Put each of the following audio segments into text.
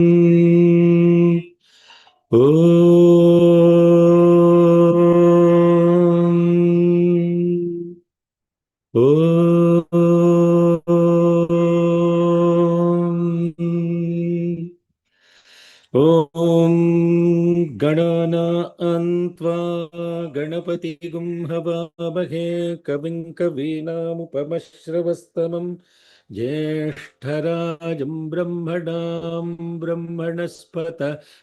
ॐ गणानान्त्वा गणपतिगुं हवामहे कविं कवीनामुपमश्रवस्तमं ज्येष्ठराजं ब्रह्मणां ब्रह्मणस्पत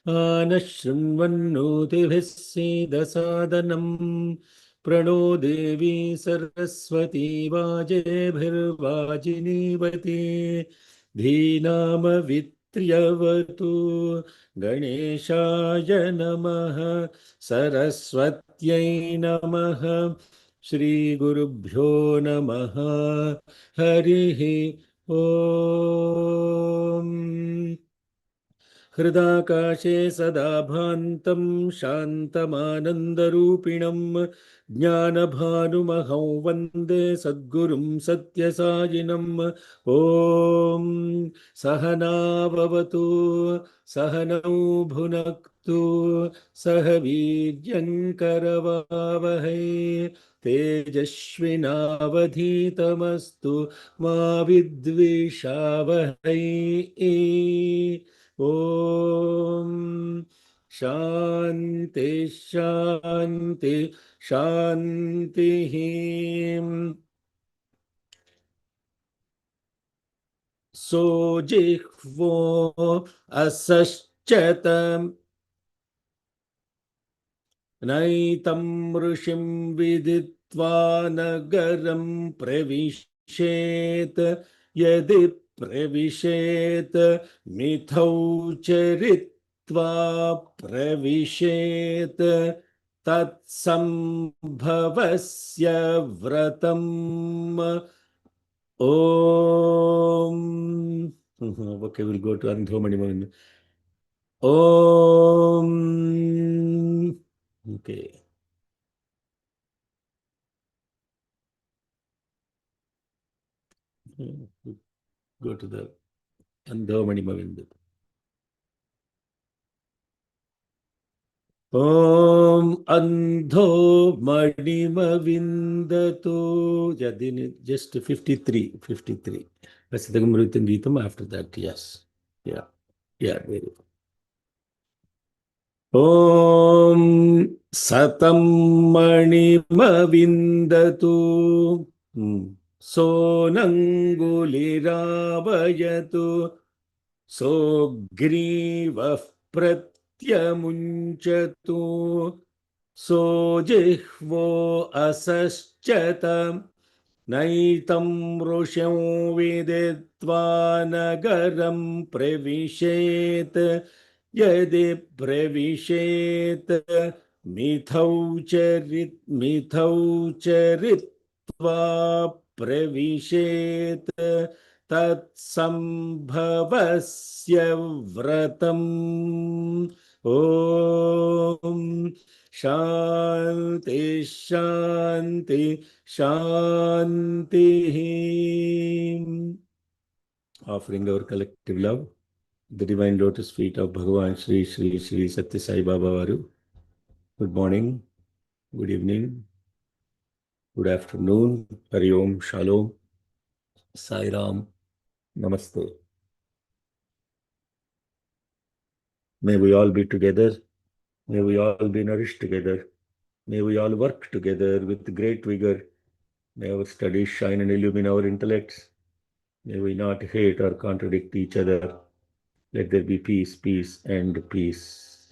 नः शृण्वन्नोतिभिः सीदसादनम् प्रणो देवी सरस्वती वाजेभिर्वाजिनीवती धीनामवित्र्यवतु गणेशाय नमः सरस्वत्यै नमः श्रीगुरुभ्यो नमः हरिः ॐ हृदाकाशे सदा भान्तं शान्तमानन्दरूपिणं ज्ञानभानुमहं वन्दे सद्गुरुं सत्यसायिनम् ॐ सहनाववतु सहनौ भुनक्तु सह वीर्यङ्करवावहै तेजस्विनावधीतमस्तु मा विद्विषावहै ॐ शान्ति शान्ति शान्तिः सोजिह्वो असश्चतम् नैतं ऋषिं विदित्वा नगरं प्रविशेत् यदि प्रविशेत् मिथौ चरित्वा प्रविशेत् तत्सम्भवस्य व्रतम् ॐ okay, we'll go to Andhomani. Om okay. Go to the Andhomani Mavindu. Om अन्धो मणिमविन्दतु. Yeah, then just 53. Vasitagam Ritam Geetam after that. Yes. Yeah. Very good. ॐ सतं मणिमविन्दतु सोऽनङ्गुलिरावयतु सोऽग्रीवः प्रत्यमुञ्चतु सोऽजिह्वो असश्चतम् नैतं ऋषिं विदित्वा नगरं प्रविशेत् यदि प्रविशेत् मिथौ चरित्वा प्रविशेत् तत्सम्भवस्य व्रतम् ॐ शान्ति शान्ति शान्तिः. Offering our collective love, the divine lotus feet of Bhagavan Shri Shri Shri Satya Sai Baba Varu. Good morning, good evening, good afternoon, Hari Om, Shalom, Sai Ram, Namaste. May we all be together. May we all be nourished together. May we all work together with great vigor. May our studies shine and illumine our intellects. May we not hate or contradict each other. Let there be peace, peace, and peace.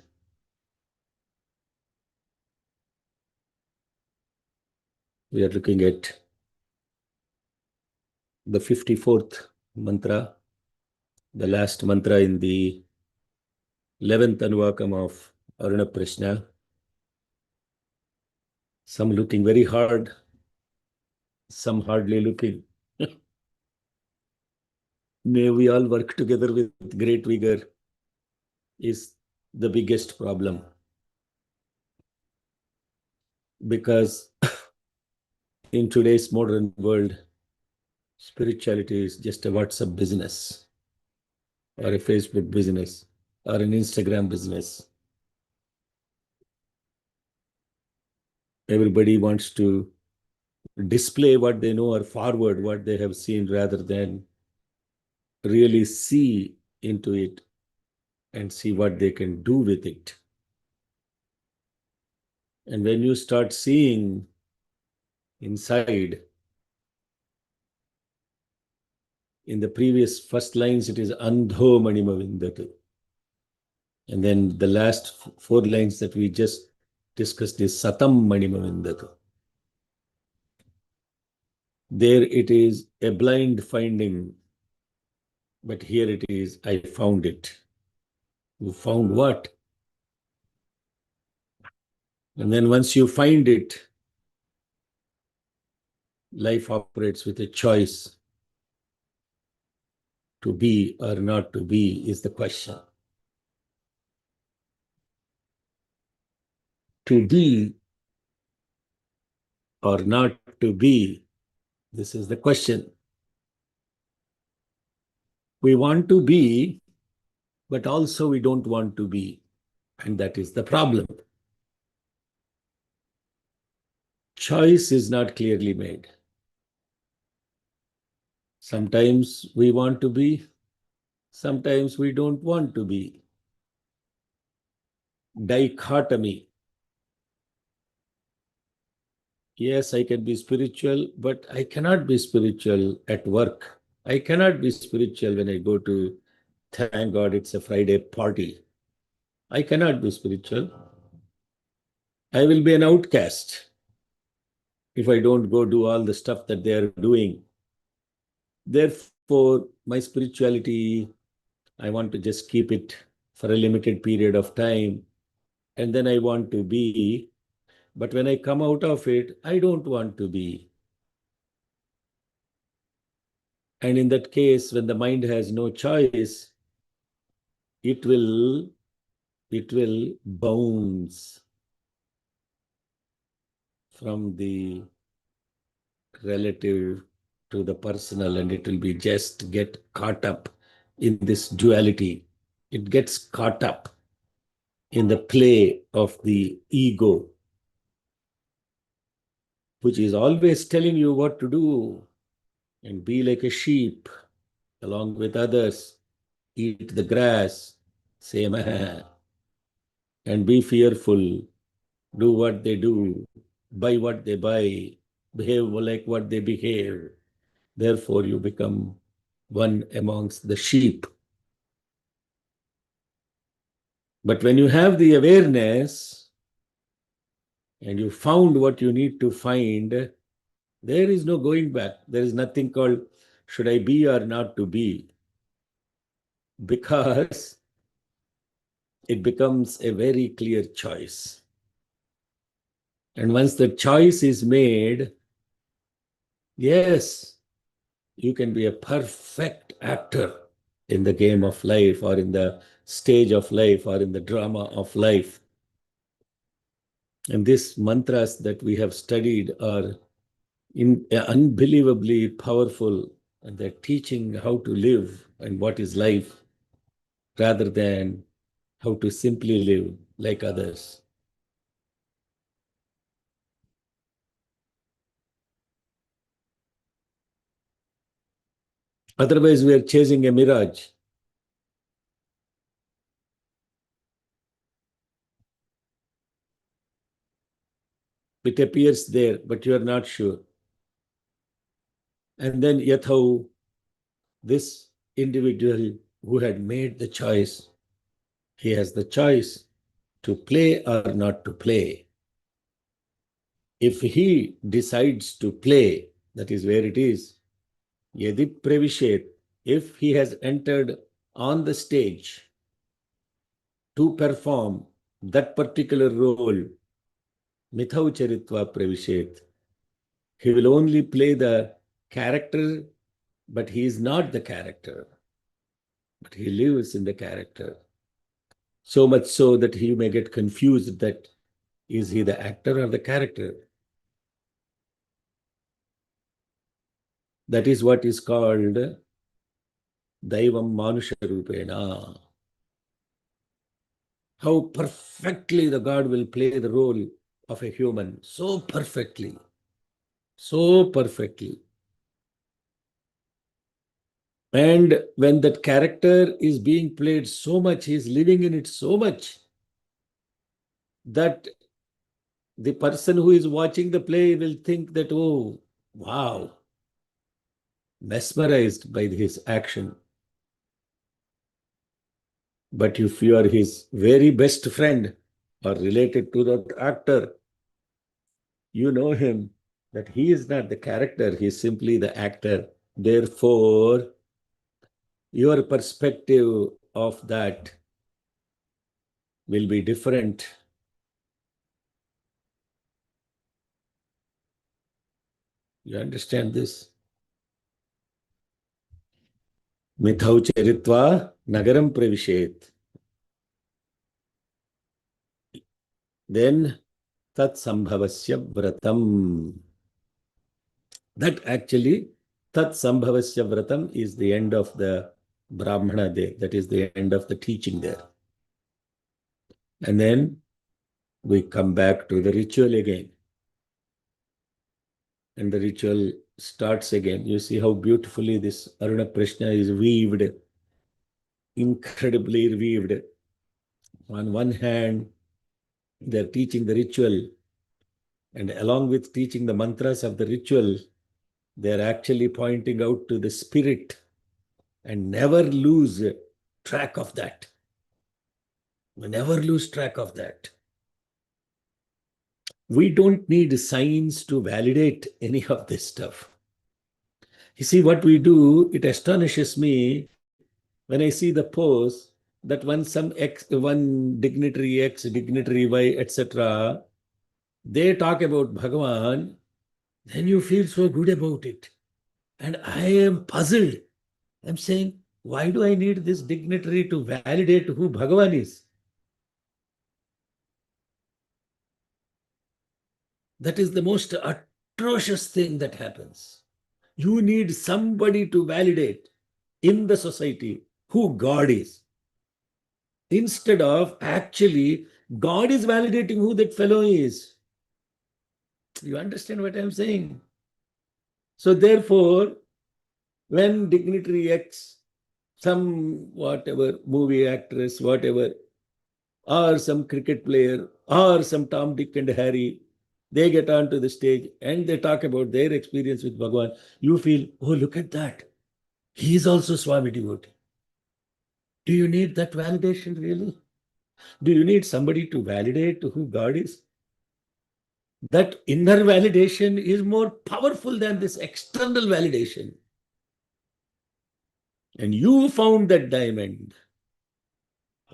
We are looking at the 54th mantra, the last mantra in the 11th Anuvakam of Aruna Prashna. Some looking very hard, some hardly looking. May we all work together with great vigor is the biggest problem. Because in today's modern world, spirituality is just a WhatsApp business or a Facebook business. or an Instagram business. Everybody wants to display what they know or forward what they have seen rather than really see into it and see what they can do with it. And when you start seeing inside, in the previous first lines, it is Andho Manima Vindatu. And then the last four lines that we just discussed is Satam Manima Vindatu. There it is a blind finding, but here it is, I found it. You found what? And then once you find it, life operates with a choice. To be or not to be is the question. To be or not to be, this is the question. We want to be, but also we don't want to be. And that is the problem. Choice is not clearly made. Sometimes we want to be, sometimes we don't want to be. Dichotomy. Yes, I can be spiritual, but I cannot be spiritual at work. I cannot be spiritual when I go to, thank God it's a Friday party. I cannot be spiritual. I will be an outcast if I don't go do all the stuff that they are doing. Therefore, my spirituality, I want to just keep it for a limited period of time. And then I want to be. But when I come out of it, I don't want to be. And in that case, when the mind has no choice, it will bounce from the relative to the personal, and it will be just get caught up in this duality. It gets caught up in the play of the ego, which is always telling you what to do, and be like a sheep along with others, eat the grass, say meh, and be fearful, do what they do, buy what they buy, behave like what they behave. Therefore, you become one amongst the sheep. But when you have the awareness and you found what you need to find, there is no going back. There is nothing called should I be or not to be, because it becomes a very clear choice. And once the choice is made, yes, you can be a perfect actor in the game of life or in the stage of life or in the drama of life. And these mantras that we have studied are unbelievably powerful, and they're teaching how to live and what is life rather than how to simply live like others. Otherwise, we are chasing a mirage. It appears there, but you are not sure. And then yet how this individual who had made the choice, he has the choice to play or not to play. If he decides to play, that is where it is. Yadi Pravishet, if he has entered on the stage to perform that particular role, Mithau Charitva Pravishet, he will only play the character, but he is not the character, but he lives in the character. So much so that he may get confused that is he the actor or the character? That is what is called Daivam Manusha Rupena. how perfectly the God will play the role of a human. So perfectly. So perfectly. And when that character is being played so much, he is living in it so much that the person who is watching the play will think that, oh, wow, mesmerized by his action. But if you are his very best friend or related to that actor, you know him, that he is not the character, he is simply the actor. Therefore, your perspective of that will be different. You understand this? Mithau charitva nagaram pravishet. Then tat sambhavasya vratam. That actually, tat sambhavasya vratam is the end of the Brahmana there. That is the end of the teaching there. And then we come back to the ritual again. And the ritual starts again. You see how beautifully this Aruna Prashna is weaved, incredibly weaved. On one hand, they're teaching the ritual, and along with teaching the mantras of the ritual, they're actually pointing out to the spirit, and never lose track of that. Never lose track of that. We don't need science to validate any of this stuff. You see, what we do, it astonishes me when I see the post that one dignitary X, dignitary Y, etc., they talk about Bhagavan, then you feel so good about it. And I am puzzled. I'm saying, why do I need this dignitary to validate who Bhagavan is? That is the most atrocious thing that happens. You need somebody to validate in the society who God is. Instead of actually, God is validating who that fellow is. You understand what I'm saying? So therefore, when dignitary X, some whatever movie actress, whatever, or some cricket player, or some Tom, Dick, and Harry, they get onto the stage and they talk about their experience with Bhagwan, you feel, oh, look at that. He is also Swami devotee. Do you need that validation really? Do you need somebody to validate who God is? That inner validation is more powerful than this external validation. And you found that diamond.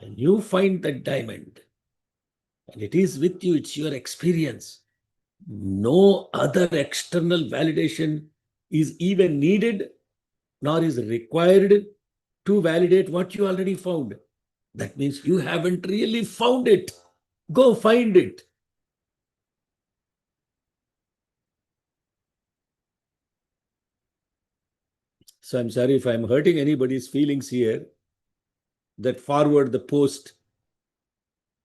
And you find that diamond. And it is with you, it's your experience. No other external validation is even needed, nor is required to validate what you already found. That means you haven't really found it. Go find it. So I'm sorry if I'm hurting anybody's feelings here that forward the post.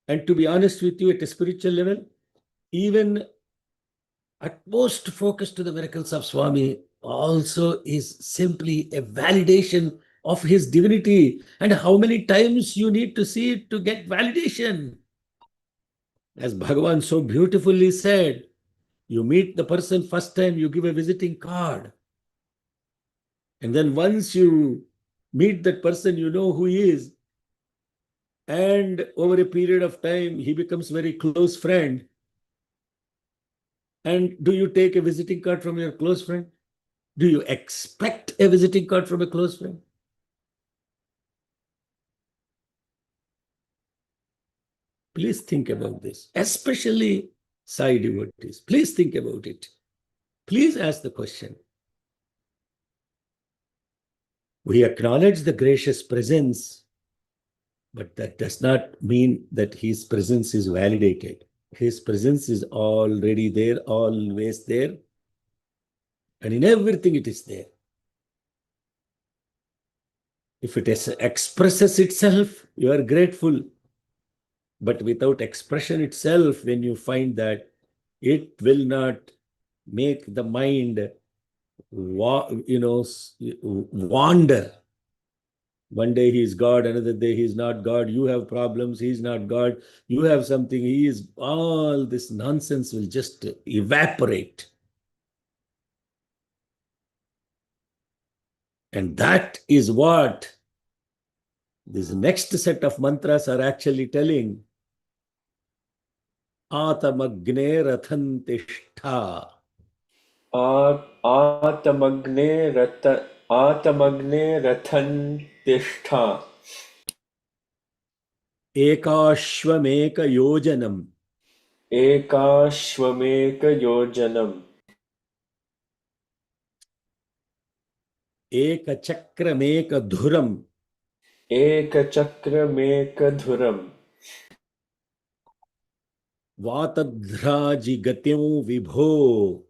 And to be honest with you, at a spiritual level, even utmost focus to the miracles of Swami also is simply a validation of his divinity. And how many times you need to see it to get validation? As Bhagavan so beautifully said, you meet the person first time, you give a visiting card. And then once you meet that person, you know who he is. And over a period of time, he becomes very close friend. And do you take a visiting card from your close friend? Do you expect a visiting card from a close friend? Please think about this, especially Sai devotees. Please think about it. Please ask the question. We acknowledge the gracious presence, but that does not mean that his presence is validated. His presence is already there, always there, and in everything it is there. If it expresses itself, you are grateful. But without expression itself, when you find that, it will not make the mind wander. One day he is God, another day he is not God. You have problems, he is not God. You have something, he is. All this nonsense will just evaporate. And that is what this next set of mantras are actually telling. Atamagne rathan tishtha. आतमग्ने रथं तिष्ठा Ekashvameka yojanam. एकाश्वमेकयोजनम् Ekachakrameka dhuram. एकचक्रमेकधुरम् Vatadhrajigatyam vibho.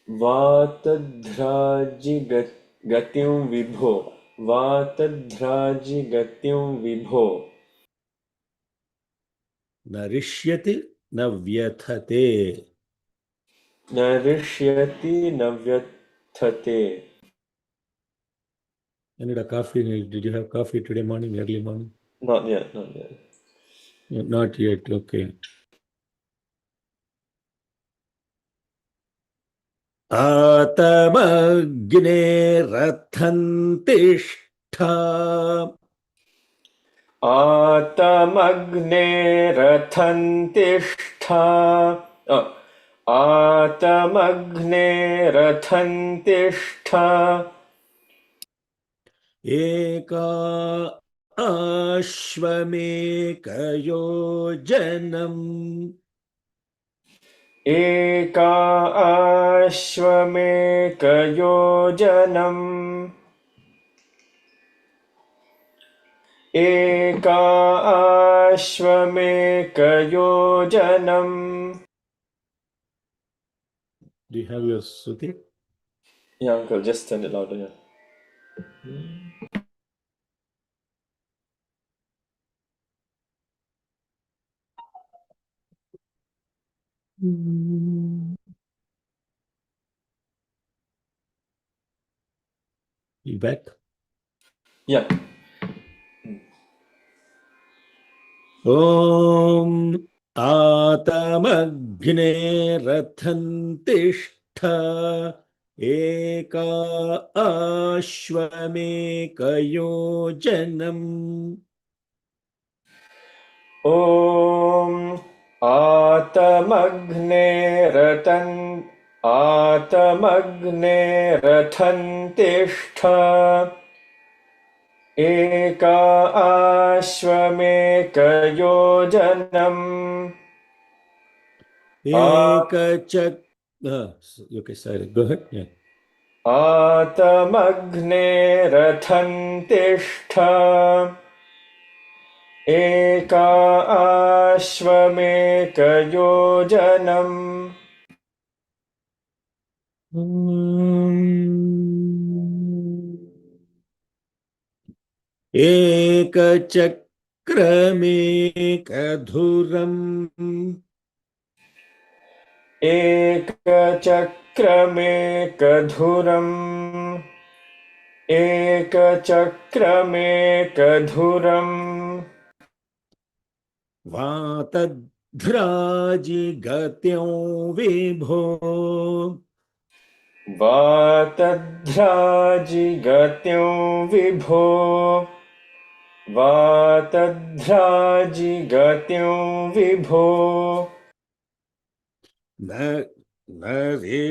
वातध्राजिगतिं विभो वातध्राजिगतिं विभो Narishyati navyathate. न ऋष्यति न व्यथते. I need a coffee. Did you have coffee today morning, early morning? Not yet, not yet. Not yet, okay. Atamagne rathantishta. आतमग्ने रथं तिष्ठा आतमग्ने रथं तिष्ठा Eka ashvamekayojanam. एका अश्वमेकयोजनम् एका अश्वमेकयोजनम्. Do you have your Suti? Yeah, uncle, just turn it louder. Yeah. You back? Yeah. Om Atamagne rathantishta. Eka ashvamekayojanam. ॐ आतमग्ने रथं तिष्ठ एका अश्वमेकयोजनम् Ekachak. Okay, sorry. Go ahead. Yeah. आतमग्ने रथं तिष्ठ एका अश्वमेकयोजनम् Ekachakramekadhuram. एकचक्रमेकधुरम् एकचक्रमेकधुरम् Vatadhrajigatyam vibho. वातध्राजिगत्यं विभो वातध्राजिगत्यं विभो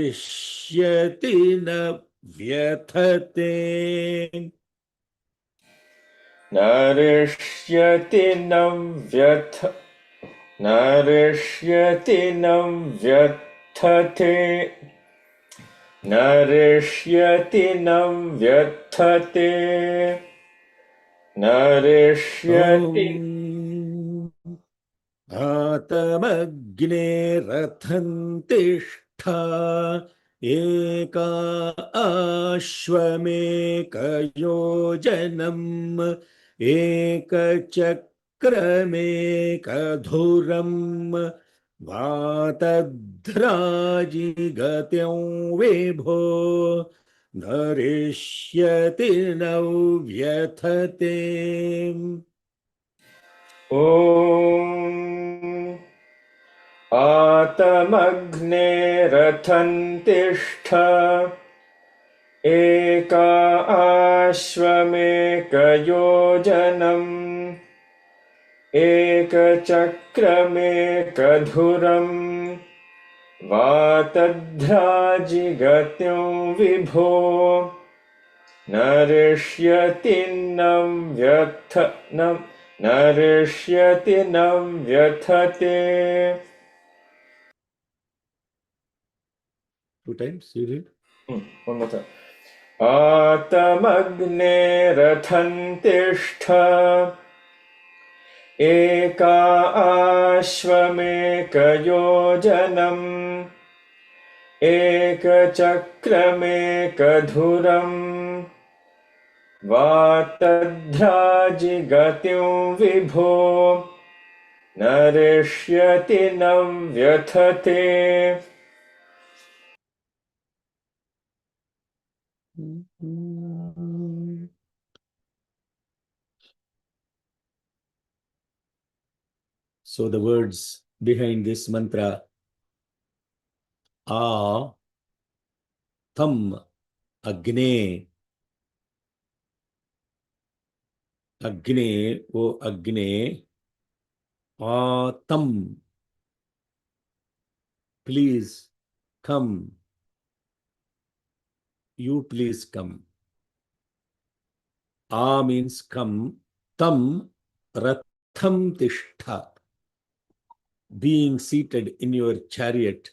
Narishyati na vyathate. नरिष्यति न व्यथ नरिष्यति न व्यथते नरिष्यति न व्यथते नरिष्यति Atamagne rathantishta. Eka ashvamekayojanam. Ekachak चक्रमेकधुरम् वातध्राजिगत्यं विभो नरिष्यति न व्यथते. ॐ आतमग्ने रथन्तिष्ठ एका आश्वमेकयोजनम् एकचक्रमेकधुरम् वातध्राजिगत्यं विभो नरिष्यति न व्यथते. 2 times you read. One more time. आतमग्ने रथन्तिष्ठ एका आश्वमेकयोजनम् एकचक्रमेकधुरम् वातध्राजिगत्यं विभो नरिष्यति न व्यथते. So the words behind this mantra are Tam Agne. Agne, O Agne, Atam, please come. You please come. A means come. Tam Ratham Tishtha. Being seated in your chariot,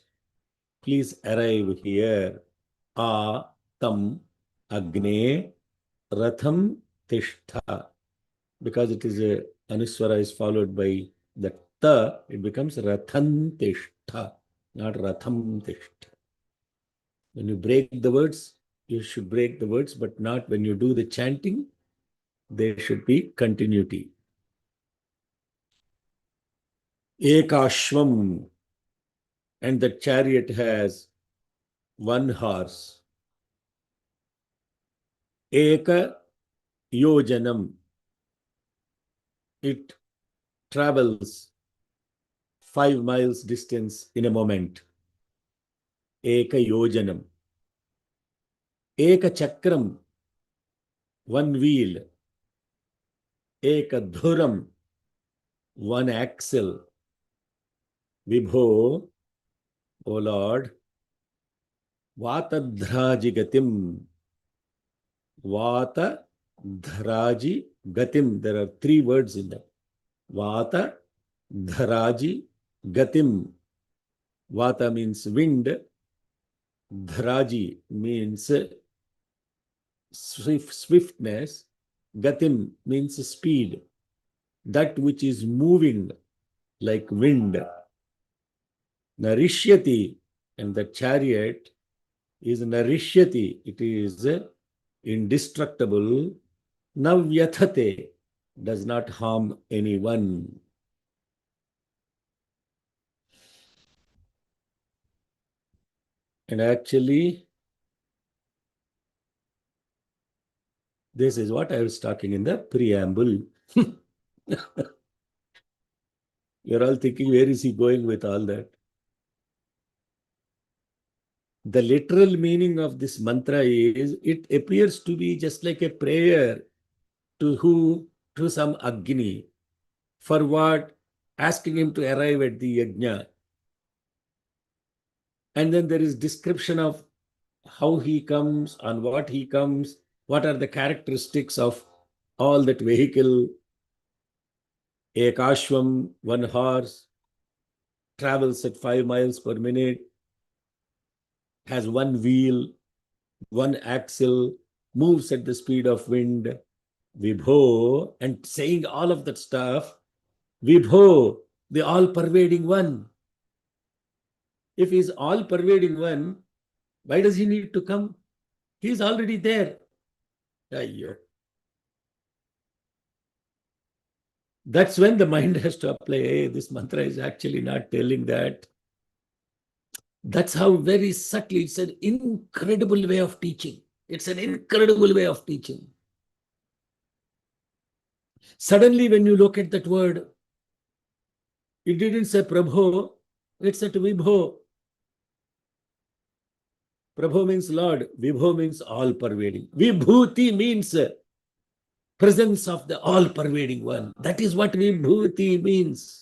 please arrive here. A Tam Agne Ratham Tishtha. Because it is a Anuswara is followed by the ta, it becomes Rathan Tishtha, not Ratham Tishtha. When you break the words, you should break the words, but not when you do the chanting. There should be continuity. Ekashvam, and the chariot has one horse. Eka yojanam, it travels 5 miles distance in a moment. Eka yojanam. Eka chakram, one wheel. Eka dhuram, one axle. Vibho, O Lord, Vatadhraji gatim. Vata dharaji gatim. There are 3 words in that. Vata dharaji gatim. Vata means wind. Dharaji means swiftness. Gatim means speed. That which is moving like wind. Narishyati, and the chariot is narishyati. It is indestructible. Navyathate, does not harm anyone. And actually, this is what I was talking in the preamble. You're all thinking, where is he going with all that? The literal meaning of this mantra is, it appears to be just like a prayer to some Agni. For what? Asking him to arrive at the yajna. And then there is description of how he comes, on what he comes, what are the characteristics of all that vehicle. Ekashvam, one horse, travels at 5 miles per minute, has one wheel, one axle, moves at the speed of wind. Vibho, and saying all of that stuff. Vibho, the all-pervading one. If he's all-pervading one, why does he need to come? He's already there. Ayyo. That's when the mind has to apply. Hey, this mantra is actually not telling that. That's how very subtly, it's an incredible way of teaching. It's an incredible way of teaching. Suddenly, when you look at that word, it didn't say Prabhu, it said Vibho. Prabhu means Lord, Vibho means all pervading. Vibhuti means presence of the all pervading one. That is what Vibhuti means.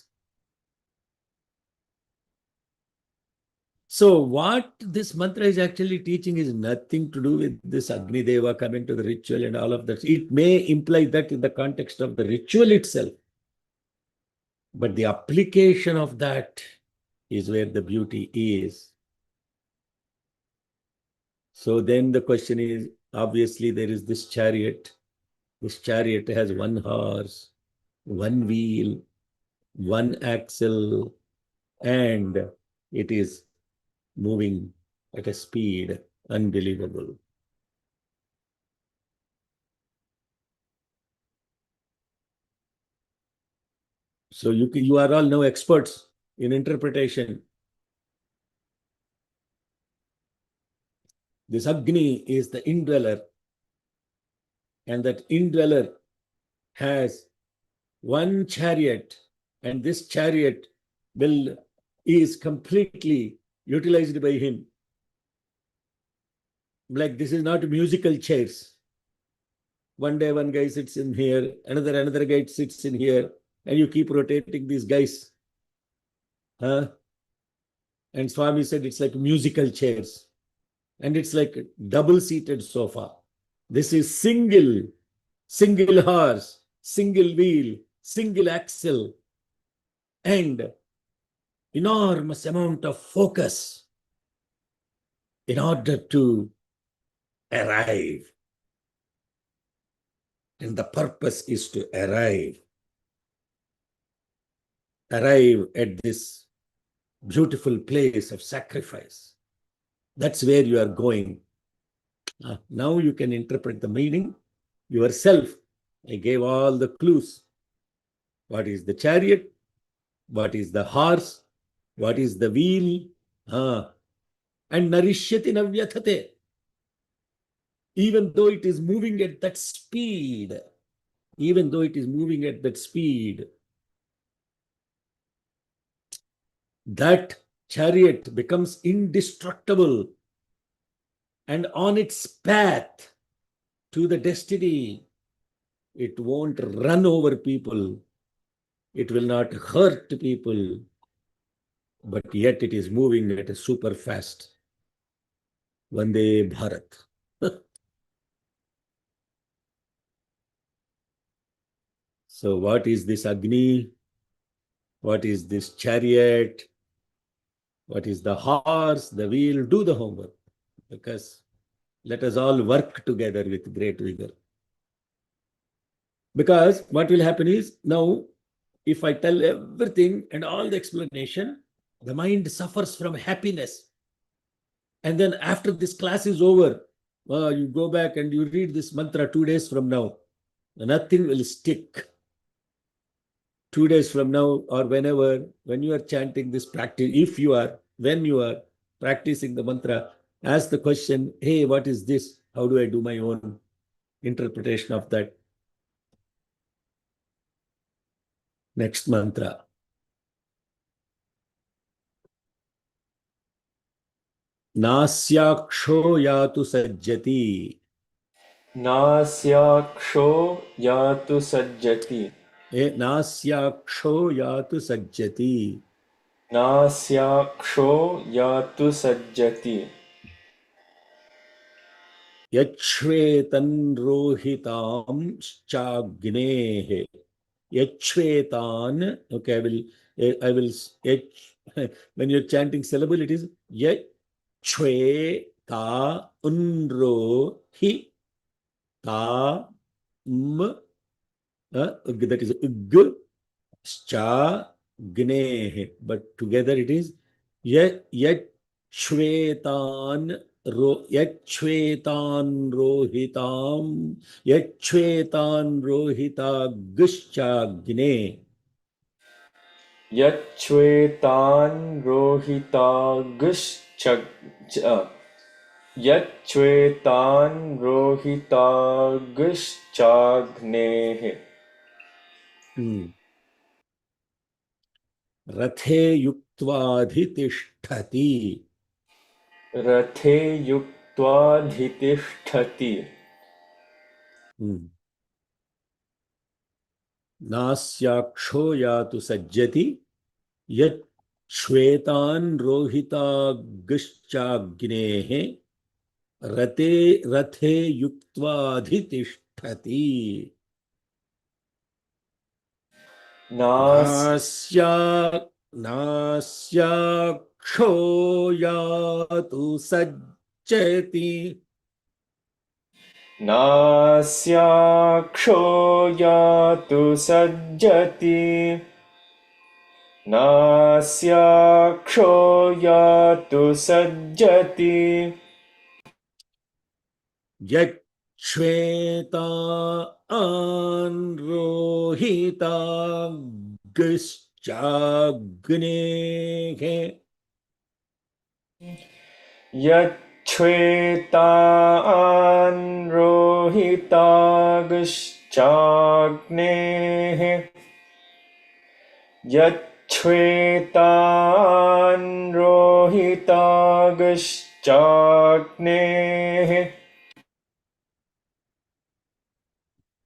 So, what this mantra is actually teaching is nothing to do with this Agni Deva coming to the ritual and all of that. It may imply that in the context of the ritual itself, but the application of that is where the beauty is. So, then the question is, obviously, there is this chariot. This chariot has one horse, one wheel, one axle, and it is moving at a speed unbelievable. So you are all now experts in interpretation. This Agni is the indweller, and that indweller has one chariot, and this chariot is completely utilized by him. Like, this is not musical chairs. One day one guy sits in here, another guy sits in here, and you keep rotating these guys. And Swami said it's like musical chairs, and it's like a double-seated sofa. This is single horse, single wheel, single axle, and enormous amount of focus in order to arrive. And the purpose is to arrive at this beautiful place of sacrifice. That's where you are going. Now you can interpret the meaning yourself. I gave all the clues. What is the chariot? What is the horse? What is the wheel? And narishyati navyathate. Even though it is moving at that speed, that chariot becomes indestructible, and on its path to the destiny, it won't run over people, it will not hurt people, but yet it is moving at a super fast. Vande Bharat. So what is this Agni? What is this chariot? What is the horse, the wheel? Do the homework, because let us all work together with great vigor. Because what will happen is, now, if I tell everything and all the explanation, the mind suffers from happiness. And then after this class is over, you go back and you read this mantra 2 days from now, nothing will stick. 2 days from now, or whenever, when you are chanting this practice, when you are practicing the mantra, ask the question, hey, what is this? How do I do my own interpretation of that? Next mantra. Nasyaksho yatu sajjati. Nasyaksho yatu sajjati. Nasyaksho yatu sajjati. Nasyaksho yatu sajjati. Yachvetan rohitam chagnehe. Yachvetan. Okay, I will when you're chanting syllable, it is yachveta unro hi ta that is g cha gnehe, but together it is yachvetan yachvetan rohitagushchagne. Yachvetan rohitagushchag Yachvetan rohitagushchagnehe. Rathe yuktvadhitisthati. Rathe yuktva dhitisthati. Nasyaksho yatu sajjati yat shvetan rohitagushchagnehe rathe yuktvadhitisthati. Nasyaksho yatu sajjati. Nasyaksho yatu sajjati. Nasyaksho yatu sajjati. Yachvetan rohitagushchagnehe. Yachvetan rohitagushchagnehe. Yachvetan rohitagushchagnehe.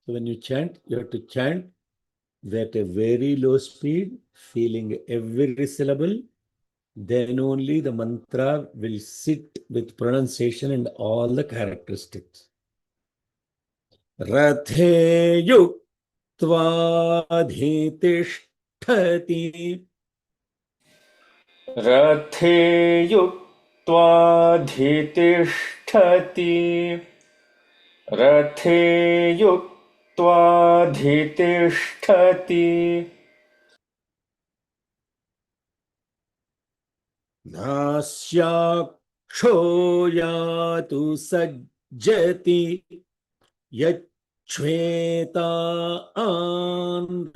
So when you chant, you have to chant at a very low speed, feeling every syllable. Then only the mantra will sit with pronunciation and all the characteristics. Rathe yuktva dhitisthati. Rathe yuktva dhitisthati. Rathe yuktva dhitisthati. Nasyaksho yatu sajjati yachvetan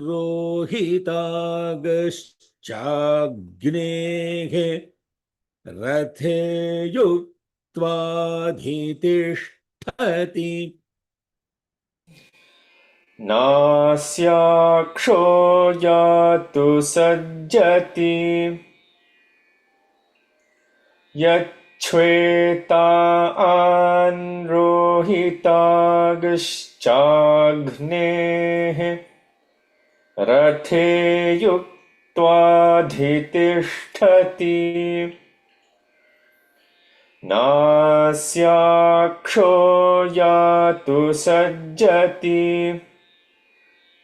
rohitagushchagnehe rathe yuktva dhitisthati. Nasyaksho yatu sajjati. Yachvetan rohitagushchagnehe rathe yuktva dhitisthati. Nasyaksho yatu sajjati.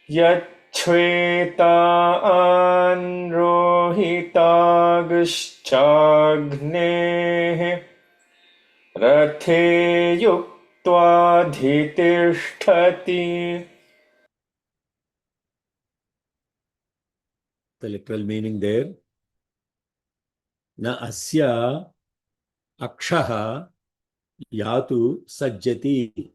Yachvetan rohitagushchagnehe rathe yuktva dhitisthati. The literal meaning there. Na asya akshaha yatu sajjati.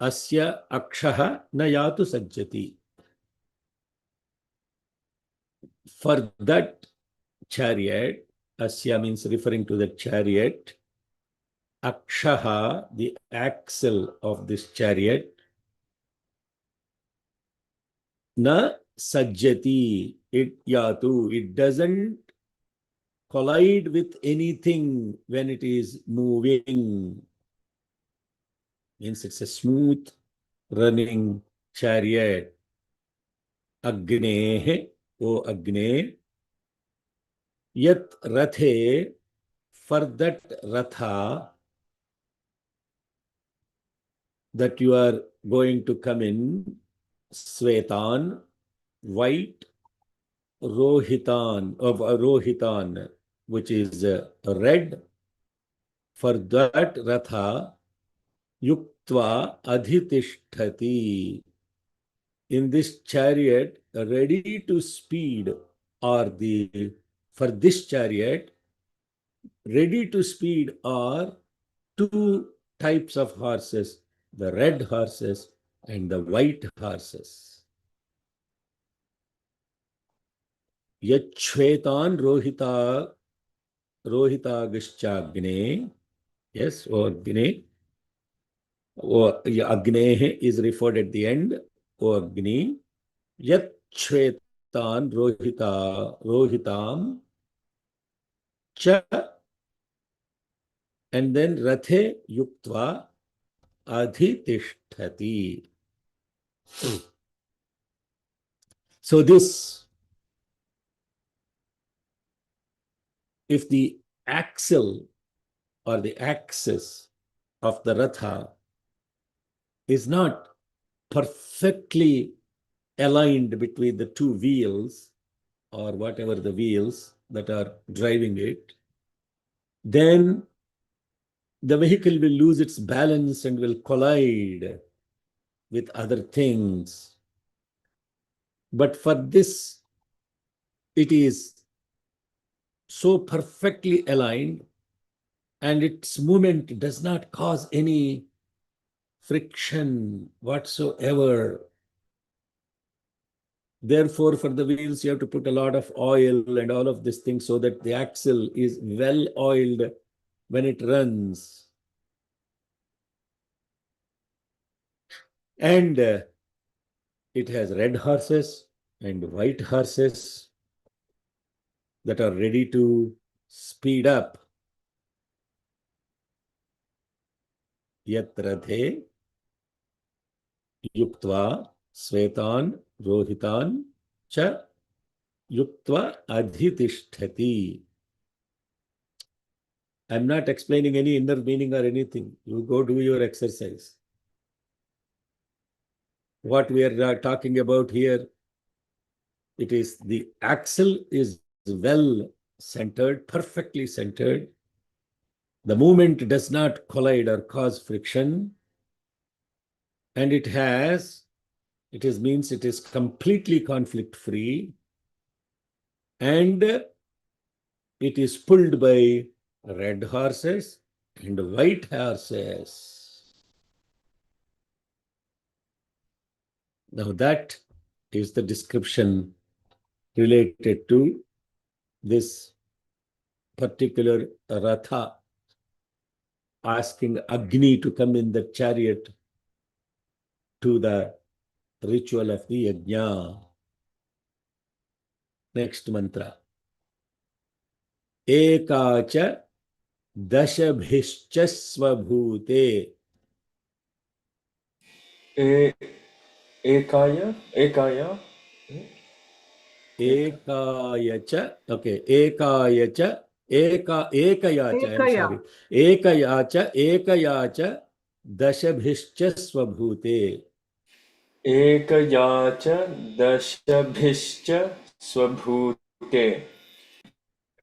Asya akshaha na yatu sajjati. For that chariot, asya means referring to the chariot, akshaha, the axle of this chariot, na sajjati, it yatu, it doesn't collide with anything when it is moving. Means it's a smooth running chariot. Agnehe, O Agne, yat rathe, for that ratha that you are going to come in, Svetan, white, Rohitan, which is red, for that ratha, yuktva adhitisthati. In this chariot, ready to speed, or for this chariot, ready to speed are two types of horses, the red horses and the white horses. Yachvetan rohitagashchagne. Yes, or Agne. Or Agne is referred at the end. O Agni. Yachvetan rohitam cha, and then rathe yuktva adhitishtati. So this, if the axle or the axis of the ratha is not perfectly aligned between the two wheels or whatever the wheels that are driving it, then the vehicle will lose its balance and will collide with other things. But for this, it is so perfectly aligned and its movement does not cause any friction whatsoever. Therefore, for the wheels, you have to put a lot of oil and all of these things so that the axle is well oiled when it runs. And it has red horses and white horses that are ready to speed up. Yat rathe yuktva svetan rohitan cha yuktva adhitishtati. I'm not explaining any inner meaning or anything. You go do your exercise. What we are talking about here, it is the axle is well centered, perfectly centered. The movement does not collide or cause friction. And it means it is completely conflict free. And it is pulled by red horses and white horses. Now that is the description related to this particular Ratha, asking Agni to come in the chariot to the ritual of the yajna. Next mantra. Ekacha dashabhishcha svabhute. Ekaya. Ekayacha, okay, ekayacha, ekayacha, I'm sorry. Ekayacha, dashabhishcha svabhute. Ekaya cha dashabhishcha swabhute.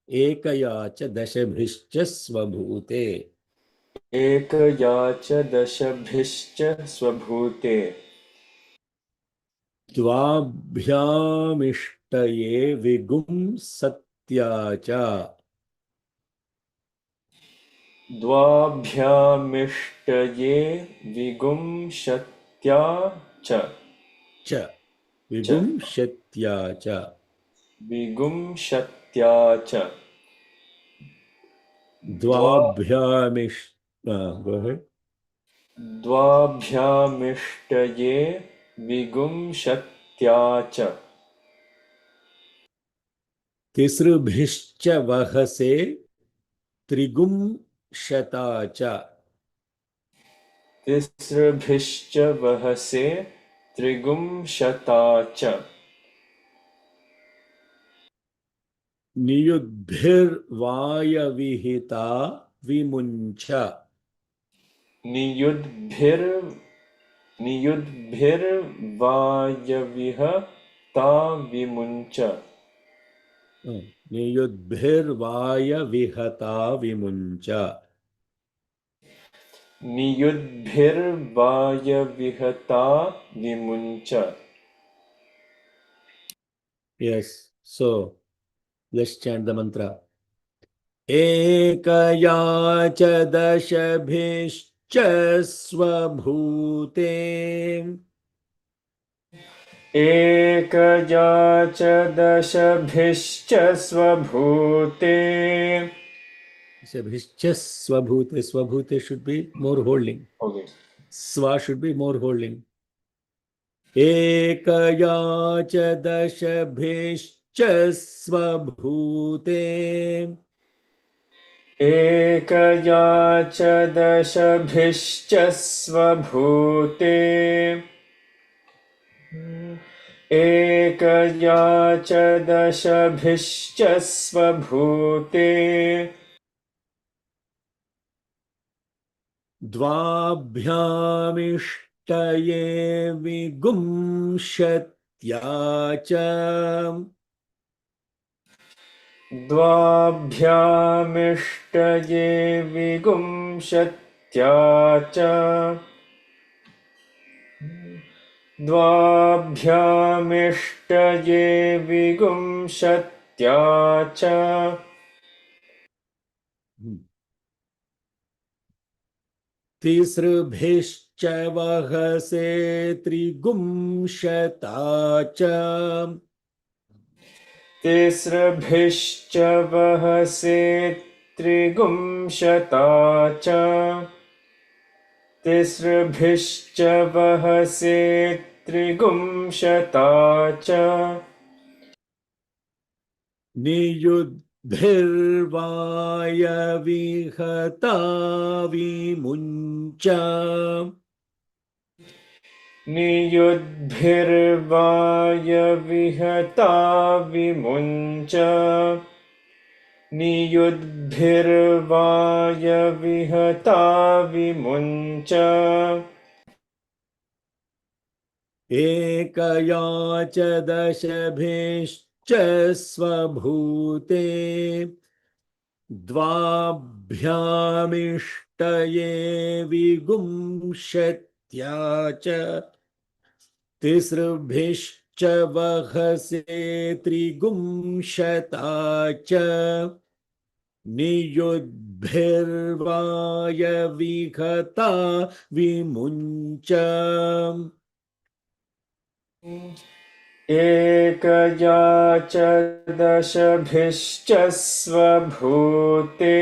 Ekayacha dashabhishcha svabhute. Ekaya cha dashabhishcha swabhute. Dvabhyamishtaye vigum satyacha. Dvabhyamishtaye vigum shatya cha. Cha. Cha. Vigum shatyacha. Vigum shatya cha. Dvabhyamish. Go ahead. Dvabhyamishtaye vigum shatya cha. तिसृभिश्च वहसे त्रिगुम शताचा. तिस्रभिश्च वहसे त्रिगुम शता च. नियुद्भिर्वायविहिता विमुञ्च. नियुद्भिर्वायविहता विमुञ्च. नियुद्भिर्वायविहता विमुञ्च. नियुद्भिर्वायविहता विमुञ्च. Yes, so let's chant the mantra. एकया च दशभिश्च स्वभूते एकजा च दशभिश्च स्वभूते दशभिश्च स्वभूते स्वभूते should be more holding. Okay. Swa should be more holding. एकया च दशभिश्च स्वभूते एकजा च दशभिश्च स्वभूते एकजा च दशभिश्च स्वभूते द्वाभ्यामिष्टये विगुंशत्या च द्वाभ्यामिष्टये विगुंशत्या च द्वाभ्यामिष्टये विगुंशत्या च तिसृभिश्च वहसे त्रिगुंशता च तिसृभिश्च वहसे त्रिगुंशता च तिसृभिश्च वहसे त्रिगुंशता च नियुद्भिर्वायविहता विमुञ्च नियुद्भिर्वायविहता विमुञ्च नियुद्भिर्वायविहता विमुञ्च एकया च दशभिश्च स्वभूते द्वाभ्यामिष्टये विगुंशत्या च तिसृभिश्च वहसे त्रिगुंशता च नियुद्भिर्वायविहता विमुञ्च एकजा च दशभिश्च स्वभूते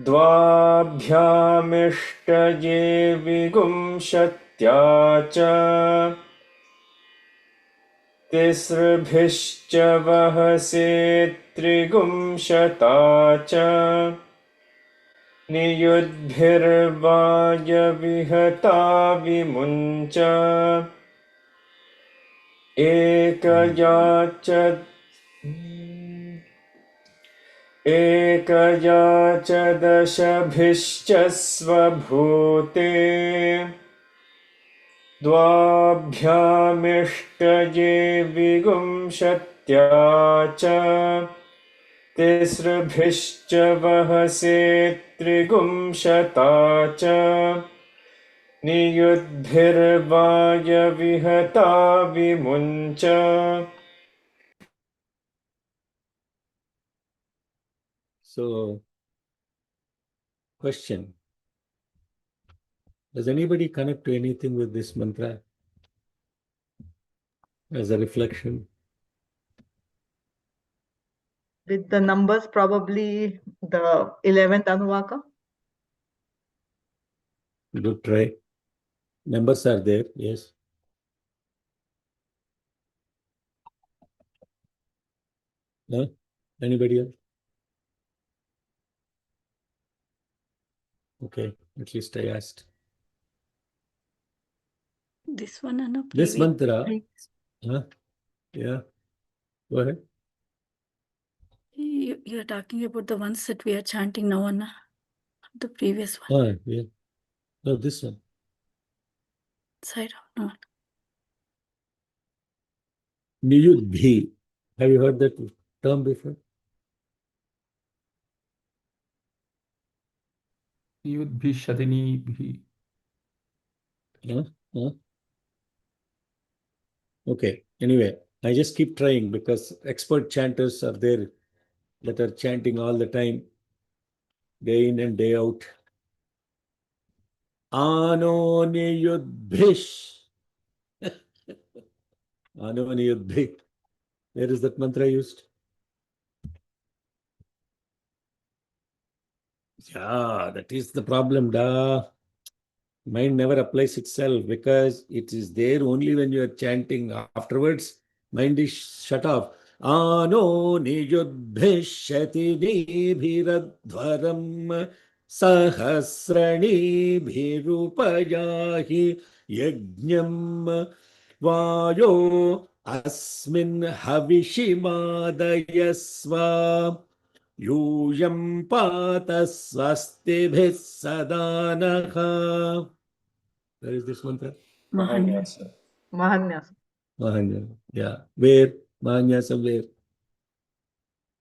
द्वाभ्यामिष्टये विगुंशत्या च तिसृभिश्च वहसे त्रिगुंशता च नियुद्भिर्वायविहता विमुञ्च एकजा च दशभिश्च स्वभूते द्वाभ्यामिष्टये विगुंशत्या च तिसृभिश्च वहसे त्रिगुंशता च नियुद्भिर्वायविहता विमुञ्च So, question. Does anybody connect to anything with this mantra as a reflection? With the numbers, probably the 11th Anuvaka. Good try. Numbers are there, yes. No? Anybody else? Okay, at least I asked. This one and a This previous. mantra, huh? Yeah, go ahead. You're talking about the ones that we are chanting now, Anna. The previous one. Ah, yeah. No, this one. Side of no. Niyudbhi. Have you heard that term before? युद्भिः Huh? Huh? Okay, anyway, I just keep trying because expert chanters are there that are chanting all the time, day in and day out. Ano niyudbhish. Ano niyudbhi. Where is that mantra used? Yeah, that is the problem, da. Mind never applies itself because it is there only when you are chanting. Afterwards, mind is shut off. Ano niyudbhishyati nibhiradvaram sahasrani bhirupayahi yajnam vayo asmin havishimadayasva यूयं पात स्वस्तिभिः सदा नः. Where is this mantra? Mahanyasa. Mahanyasa. Mahanyasa. Yeah. Where? Mahanyasa where?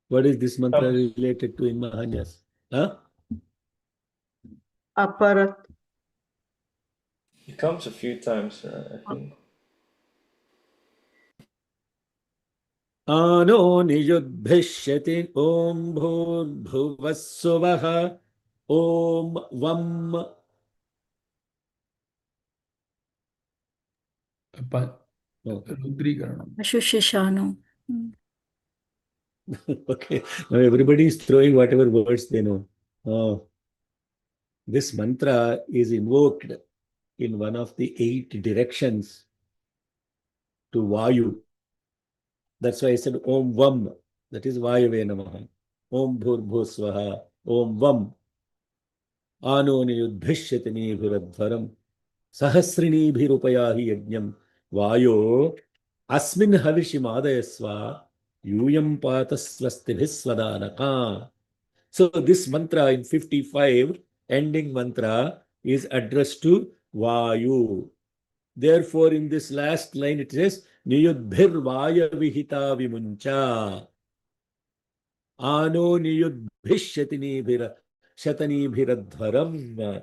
What is this mantra related to in Mahanyasa? Huh? Aparat. It comes a few times, I think. Ano niyudbhishyati om bhurbhuvassuvaha om vam. Rudrikaranam. Ashushishano. Okay. Now everybody is throwing whatever words they know. This mantra is invoked in one of the 8 directions to Vayu. That's why I said Om Vam. That is Vayave Namaha. Om Bhurbhusvaha. Om Vam. Ano niyudbhishyatini bhiradvaram. Sahasrini bhirupayahi yajnam. Vayo asmin havishimadayasva. Yuyam patasvastibhis svadanaka. So this mantra in 55, ending mantra, is addressed to Vayu. Therefore, in this last line it says, Niyudbhir Vaya Vihita Vimuncha. Ano Niyudbhishyatini Bhira Shatani Bhiradvaram.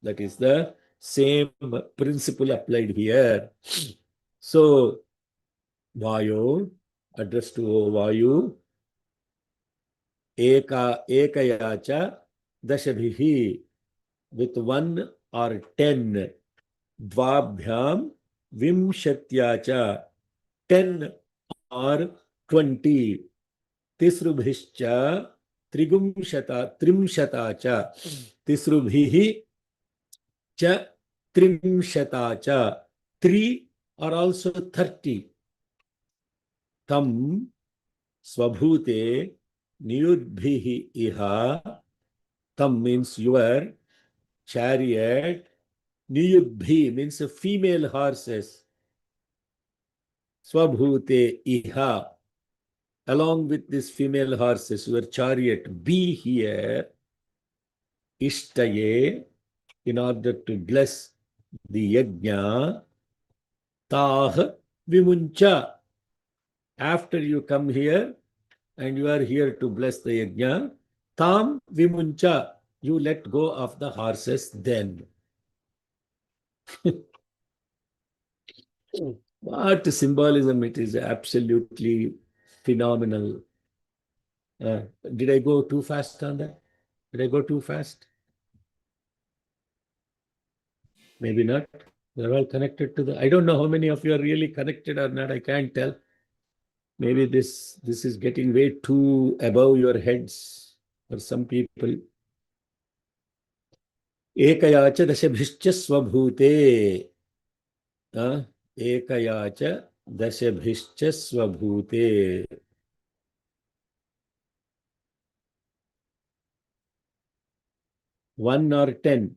That is the same principle applied here. So, Vayu, addressed to Vayu, Ekayacha Dashabhihi, with 1 or 10. Dvabhyam Vimshatyacha, 10 or 20. Tisrubhischa Trimshatacha, Tisrubhihi cha Trimshatacha, 3 are also 30. Tam Swabhute Niyudbhihi iha. Tam means your chariot. Niyudbhi means female horses. Swabhute iha. Along with these female horses, your chariot, be here. Ishtaye, in order to bless the yajna. Tah vimuncha. After you come here and you are here to bless the yajna, tam vimuncha. You let go of the horses then. What symbolism, it is absolutely phenomenal. Did I go too fast on that? Did I go too fast? Maybe not. They're all connected to the... I don't know how many of you are really connected or not. I can't tell. Maybe this is getting way too above your heads for some people. Ekayacha dashabhishcha swabhute. Ekayacha dashabhishcha swabhute. One or 10,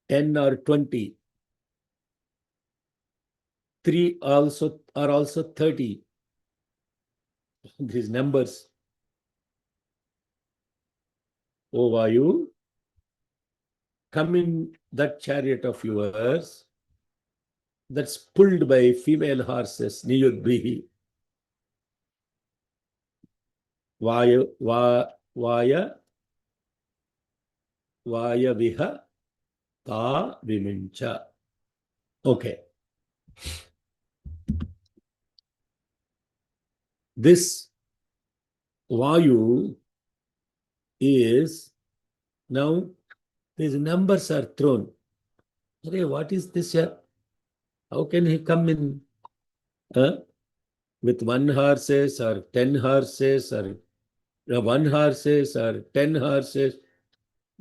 10 or 20, 3 also are also 30. These numbers. O Vayu, come in that chariot of yours that's pulled by female horses, Niyudbhihi. Vaya viha ta vimuncha. Okay. This Vayu is now these numbers are thrown. Hey, what is this here? How can he come in with 1 horses or 10 horses or 1 horses or 10 horses?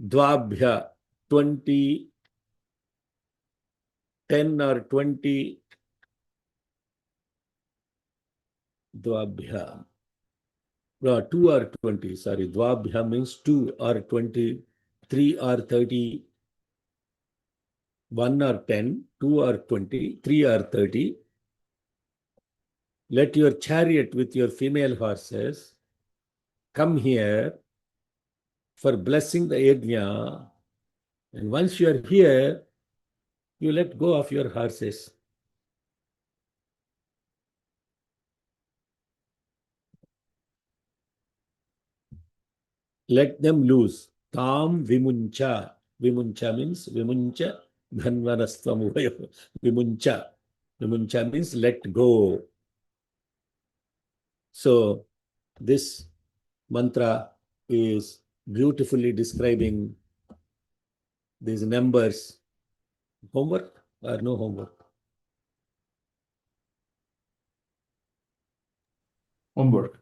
Dvabhya, 20, 10 or 20. Dvabhya. 2 or 20, sorry. Dvabhya means 2 or 20, 3 or 30, 1 or 10, 2 or 20, 3 or 30. Let your chariot with your female horses come here for blessing the yajna. And once you are here, you let go of your horses. Let them loose. Tam vimuncha. Vimuncha means vimuncha dhanvanastvam uvayo. Vimuncha. Vimuncha means let go. So this mantra is beautifully describing these numbers. Homework or no homework? Homework.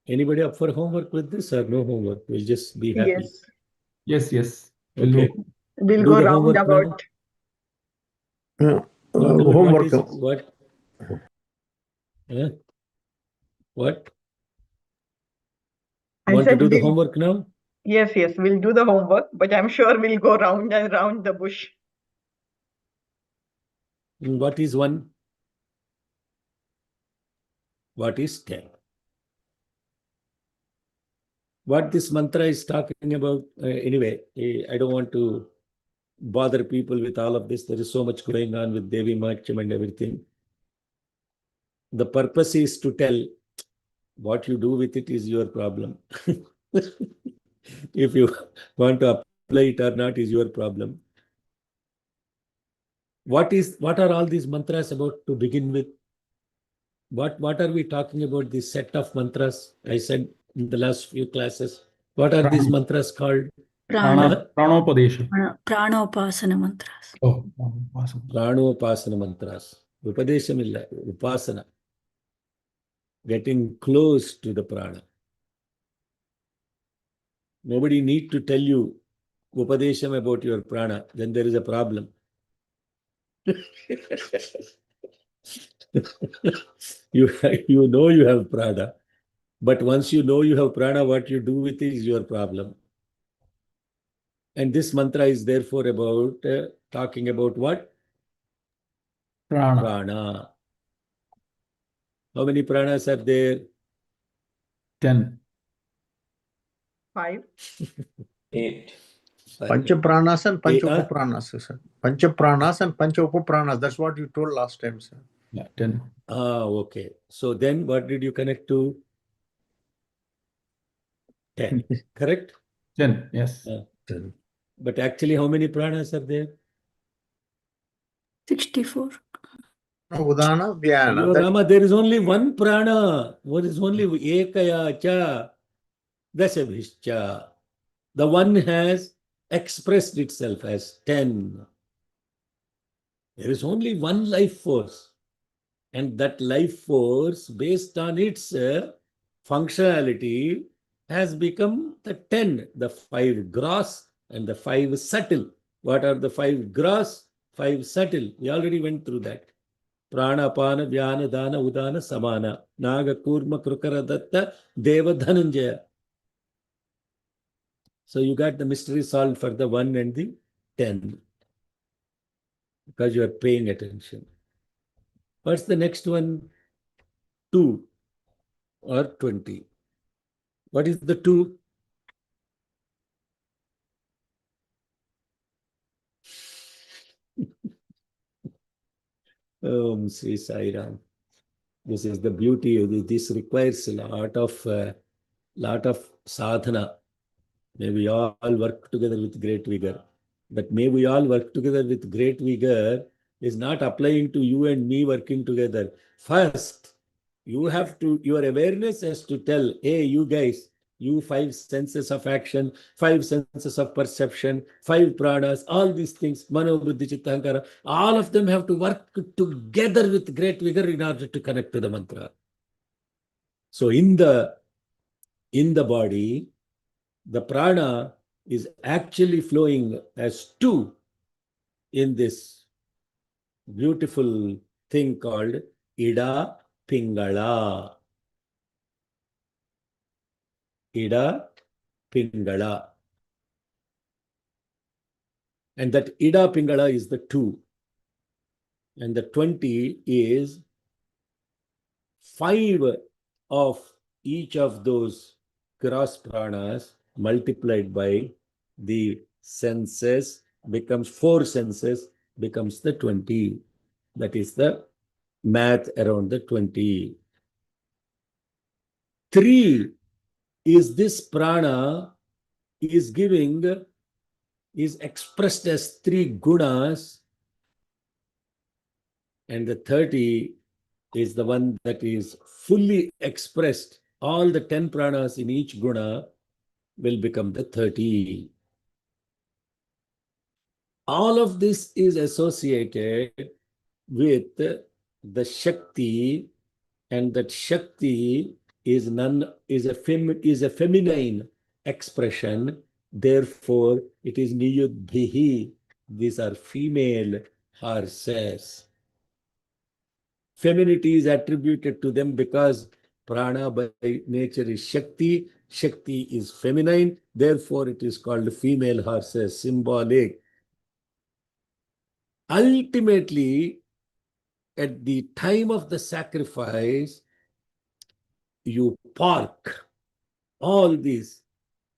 Anybody up for homework with this or no homework? We'll just be happy. Yes, Yes, yes. We'll Okay. do. we'll Do go the round homework now. about. No, but Homework. what? What? I Want to said do the we'll- homework now? Yes, we'll do the homework, but I'm sure we'll go round and round the bush. What is 1? What is 10? What this mantra is talking about, anyway, I don't want to bother people with all of this. There is so much going on with Devi Mahakam and everything. The purpose is to tell what you do with it is your problem. If you want to apply it or not is your problem. What are all these mantras about to begin with? What are we talking about, this set of mantras? I said in the last few classes. What are these mantras called? Prana, Pranopadesha. Pranopasana mantras. Oh, awesome. Pranopasana mantras. Upadesham illa, upasana. Getting close to the prana. Nobody need to tell you upadesham about your prana. Then there is a problem. You know you have prana. But once you know you have prana, what you do with it is your problem. And this mantra is therefore about talking about what? Prana. Prana. How many pranas are there? 10. 5. 8. Panchapranas and Eh, Panchopapranas, sir. Panchapranas and Panchopapranas. That's what you told last time, sir. Yeah, 10. Okay. So then what did you connect to? 10. Correct? 10, yes. But actually, how many pranas are there? 64. Udana, Vyana. Yo, Rama, there is only one prana. There is only ekaya cha, dasabhishcha. The one has expressed itself as 10. There is only one life force. And that life force, based on its functionality, has become the 10, the 5 gross and the 5 subtle. What are the 5 gross, 5 subtle? We already went through that. Prana, Apana, Vyana, Dana, Udana, Samana. Naga, Kurma, Krukara, Datta, Deva, Dhananjaya. So you got the mystery solved for the 1 and the 10. Because you are paying attention. What's the next one? 2 or 20. What is the 2? Om Sri Sai Ram. This is the beauty of it. This requires a lot of sadhana. May we all work together with great vigor. But may we all work together with great vigor is not applying to you and me working together. First, You have to, your awareness has to tell, hey, you guys, you 5 senses of action, 5 senses of perception, 5 pranas, all these things, mano, buddhi, chitta, ahankara, all of them have to work together with great vigor in order to connect to the mantra. So in the body, the prana is actually flowing as 2 in this beautiful thing called Ida Pingala. Ida Pingala. And that Ida Pingala is the 2. And the 20 is 5 of each of those cross pranas multiplied by the senses becomes 4 senses, becomes the 20. That is the math around the 20. 3 is this prana is expressed as 3 gunas, and the 30 is the one that is fully expressed. All the 10 pranas in each guna will become the 30. All of this is associated with the Shakti, and that Shakti is a feminine expression. Therefore, it is Niyudhihi. These are female horses. Femininity is attributed to them because prana by nature is Shakti. Shakti is feminine. Therefore, it is called female horses, symbolic. Ultimately, at the time of the sacrifice, you park all these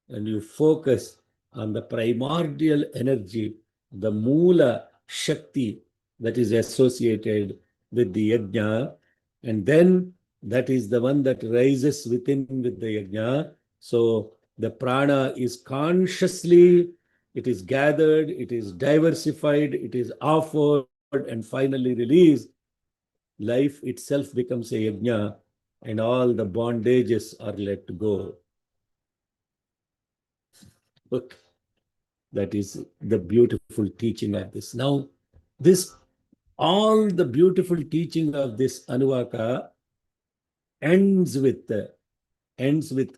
and you focus on the primordial energy, the Moola Shakti that is associated with the yajna, and then that is the one that rises within with the yajna. So the prana is consciously, it is gathered, it is diversified, it is offered, and finally released. Life itself becomes a yajna, and all the bondages are let go. Look, that is the beautiful teaching of this. Now, all the beautiful teaching of this Anuvaka ends with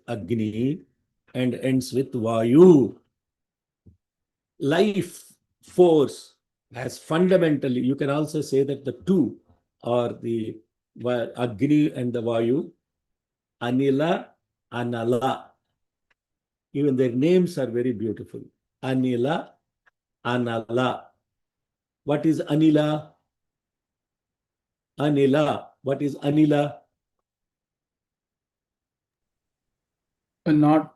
Agni and ends with Vayu. Life force has fundamentally, you can also say that the 2 are the Agni and the Vayu, Anila, Anala. Even their names are very beautiful. Anila, Anala. What is Anila? Anila. What is Anila? Not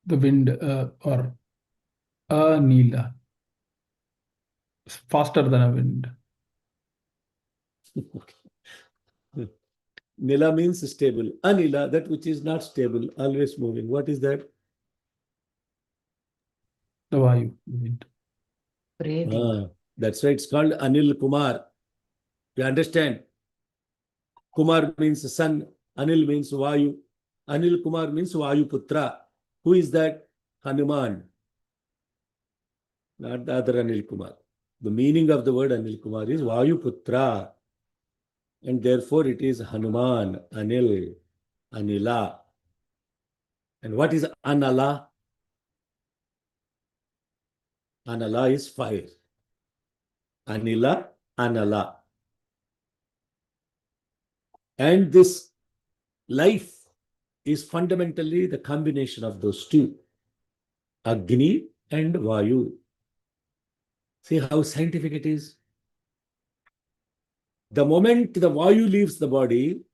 the wind or Anila. Faster than a wind. Nila means stable. Anila, that which is not stable, always moving. What is that? The Vayu, wind. That's why it's called Anil Kumar. You understand? Kumar means son. Anil means Vayu. Anil Kumar means Vayu Putra. Who is that? Hanuman. Not the other Anil Kumar. The meaning of the word Anil Kumar is Vayu Putra. And therefore it is Hanuman, Anil, Anila. And what is Anala? Anala is fire. Anila, Anala. And this life is fundamentally the combination of those 2, Agni and Vayu. See how scientific it is? The moment the Vayu leaves the body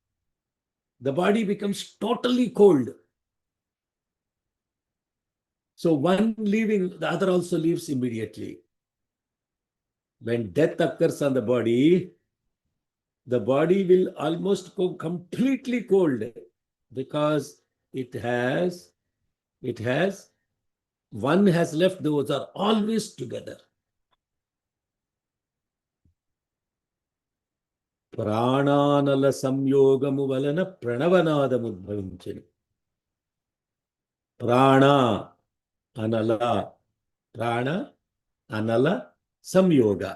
becomes totally cold. So one leaving, the other also leaves immediately. When death occurs on the body will almost go completely cold because one has left, those are always together. ప్రాణానల సంయోగము వలన ప్రణవనాదము ఉద్భవించెను. ప్రాణ అనల, ప్రాణ anala samyoga.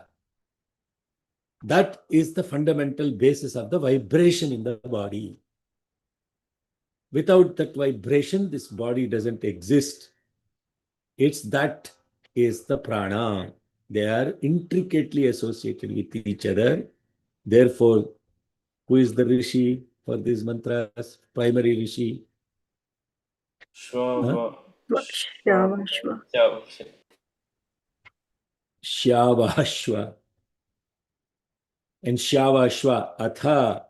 That is the fundamental basis of the vibration in the body. Without that vibration, this body doesn't exist. That is the prana. They are intricately associated with each other. Therefore, who is the rishi for these mantras? Primary rishi. Shwava. Shava, shva. Shyavashva. And Shyavashva, Atha.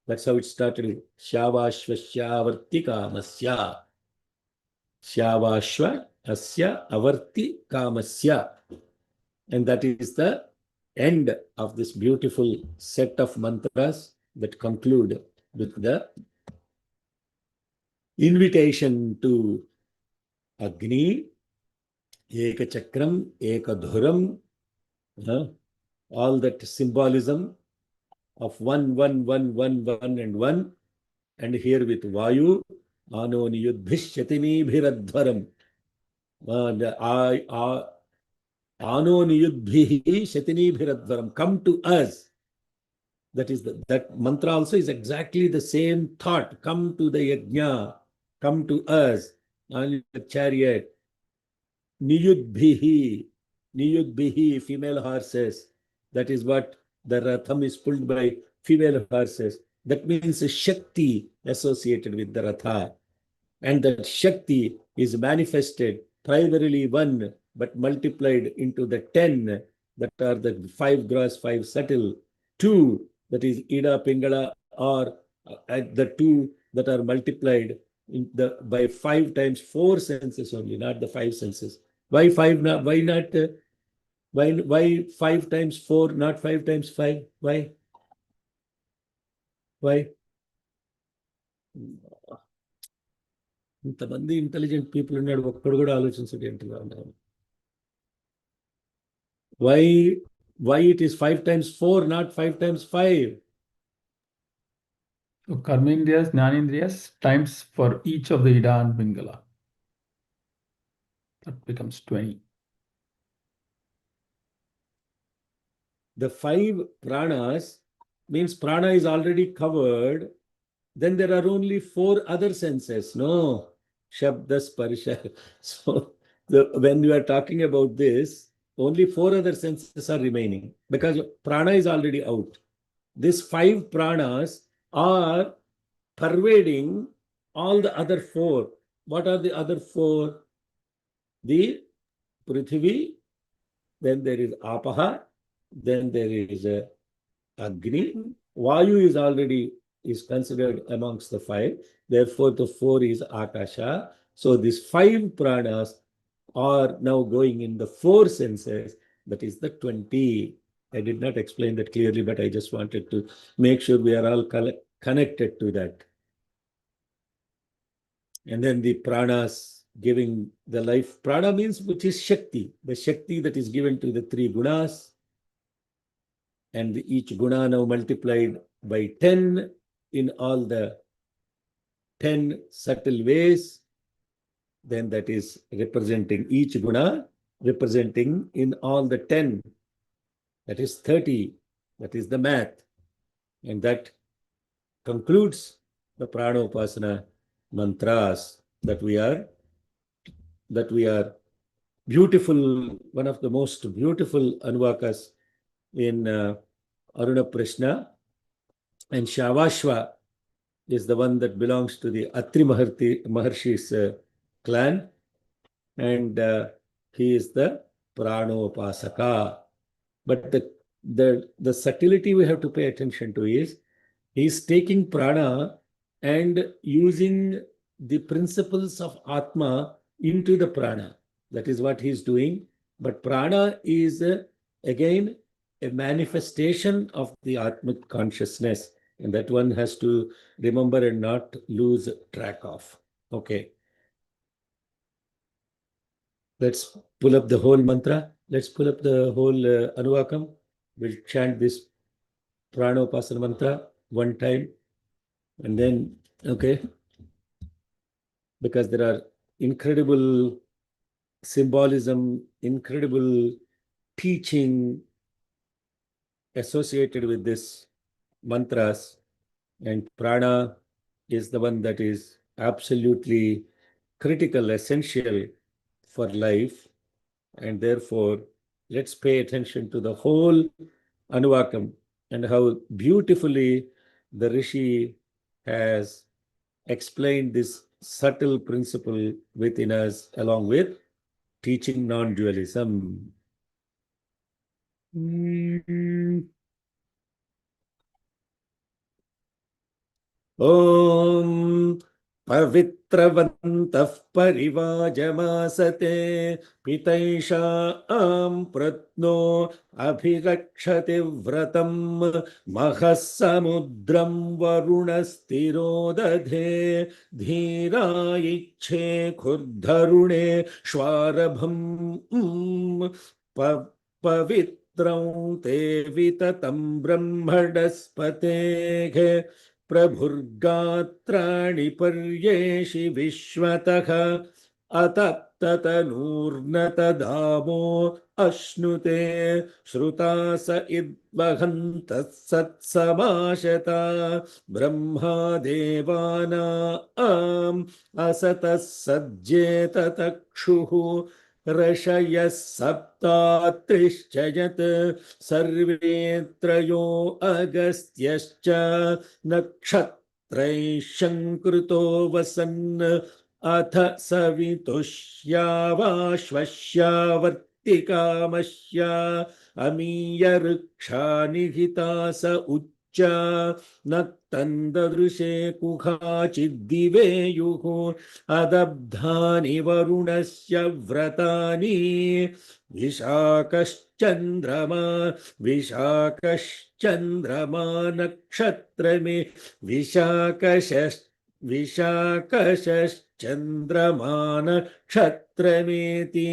That's how it started. Shyavashva Shyavarti Kamasya. Shyavashva Asya Avarti Kamasya. And that is the end of this beautiful set of mantras that conclude with the invitation to Agni, Ekachakram, Ekadhuram, all that symbolism of 1, 1, 1, 1, 1 and 1, and here with Vayu, Ano Niyudbhishyatimi Bhiradhvaram. Ano Niyudbhihi Shatini Bhiradhvaram. Come to us. That mantra also is exactly the same thought. Come to the yajna. Come to us on the chariot. Niyudbhihi, female horses. That is what the ratham is pulled by female horses. That means a Shakti associated with the ratha. And that Shakti is manifested primarily 1, but multiplied into the 10, that are the 5 gross, 5 subtle, 2, that is Ida, Pingala, or the 2 that are multiplied by 5 times 4 senses only, not the 5 senses. Why 5? Why not? Why 5 times 4, not 5 times 5? Why? ఇంతమంది intelligent people ఉన్నాడు, ఒక్కడు కూడా ఆలోచించడేంటిగా ఉన్నారు. Why it is 5 times 4, not 5 times 5? So Karmendriyas, Jnanendriyas times for each of the Ida and Pingala. That becomes 20. The 5 pranas means prana is already covered. Then there are only 4 other senses. No, Shabda, Sparsha. So when you are talking about this, only 4 other senses are remaining because prana is already out. These 5 pranas are pervading all the other 4. What are the other 4? The Prithvi, then there is Apaha, then there is Agni. Vayu is considered amongst the 5. Therefore, the 4 is Akasha. So these 5 pranas are now going in the 4 senses. That is the 20. I did not explain that clearly, but I just wanted to make sure we are all connected to that. And then the pranas giving the life. Prana means which is Shakti. The Shakti that is given to the 3 gunas. And each guna now multiplied by 10 in all the 10 subtle ways. Then that is representing each guna, representing in all the 10. That is 30. That is the math. And that concludes the Pranopasana mantras that we are beautiful, one of the most beautiful Anvakas in Aruna Prashna. And Shyavashva is the one that belongs to the Atri Maharshi's clan. And he is the Pranopasaka. But the subtlety we have to pay attention to is, he is taking prana and using the principles of Atma into the prana. That is what he is doing. But prana is again a manifestation of the Atmic consciousness. And that one has to remember and not lose track of. Okay. Let's pull up the whole mantra. Let's pull up the whole Anuvakam. We'll chant this Pranopasana mantra one time and then, okay, because there are incredible symbolism, incredible teaching associated with this mantras, and prana is the one that is absolutely critical, essential for life, and therefore let's pay attention to the whole Anuvakam and how beautifully the Rishi has explained this subtle principle within us along with teaching non-dualism. Om Pavitravantah Parivajamasate Pitaishaam Pratno Abhirakshati Vratam Mahasamudram Varunastirodadhe Dhira Ichhe Khurdharune Shwarabham Pavitram Te Vitatam Brahmadaspate प्रभुर्गात्राणि पर्येषि विश्वतः अतप्ततनूर्नतदामो अश्नुते श्रुतास इद्वहन्तः सत्समाशता ब्रह्मादेवानाम् असतः सज्जेततक्षुः ऋषयः सप्तात्रिश्च यत् सर्वे त्रयो अगस्त्यश्च नक्षत्रैः शङ्कृतो वसन् अथ सवितुष्यावाश्वस्यावर्तिकामस्या अमीयऋक्षा निहिता स उच्च नक्तन्ददृशे कुहाचिद्दिवेयुः अदब्धानि वरुणस्य व्रतानि विशाकश्चन्द्रमा नक्षत्रमे विशाकशश्चन्द्रमा नक्षत्रमेति